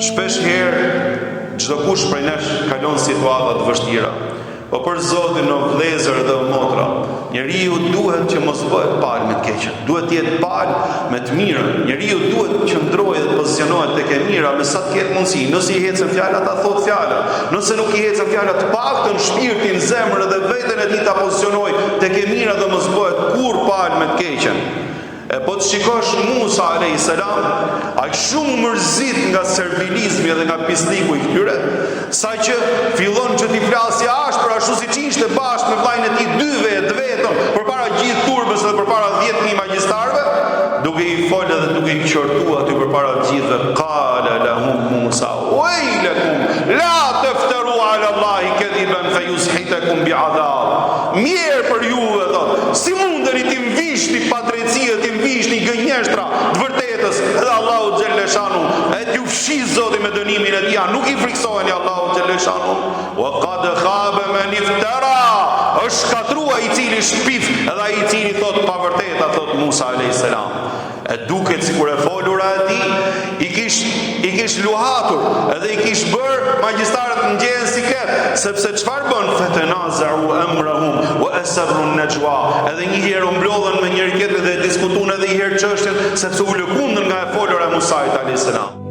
Shpesh herë çdo kush prej nesh kalon situata të vështira. Po për Zotin o vëllezër dhe o motra, njeriu duhet që mos bëhet palë me të keqen. Duhet të jetë palë me të mirën. Njeriu duhet të qëndrojë dhe të pozicionohet tek e mira me sa të ketë mundësi. Nëse i hecën fjalat, ta thot fjala. Nëse nuk i hecën fjalat, të paktën shpirtin, zemrën dhe veten e tij ta pozicionojë tek e mira dhe mos bëhet kurrë palë me të keqen. E po të shikosh Musa a.s. Ai shumë mërzit nga servilizmi dhe nga pisliku i këtyre, sa që fillon që t'i flasë ashpër ashtu siç ishte bashkë me vllajën e tij dy vetëm përpara gjithë turbës dhe përpara 10.000 magjistarëve, duke i folë dhe duke i qortuar aty përpara gjithëve. Qala lahum Musa waylakum la taftaru ala Allahi kadiban fayushitakum bi'adab. Mirë për juve, thot. Si mundeni ti mvishni padrejtësia, ti mvishni gënjeshtra të vërtetës, edhe Allahu xhelleshanu e t'ju fshis Zoti me dënimin e tij. Nuk i friksoheni Allahu xhelleshanu. Wa qad khaba man iftara. Është shkatrua i cili shpif, edhe ai i cili thot pa vërteta, thot Musa alayhis salam. E duket sikur e folura e tij i kish luhatur, edhe i kish bër magjistarët në gjën siklet, sepse çfarë bën fetenazau amrahum wa asarru najwa. Edhe një herë u mblodhen me njëri tjetrin dhe diskutuan edhe një herë çështjen, sepse u lëkundën nga e folura e Musait alayhis salam.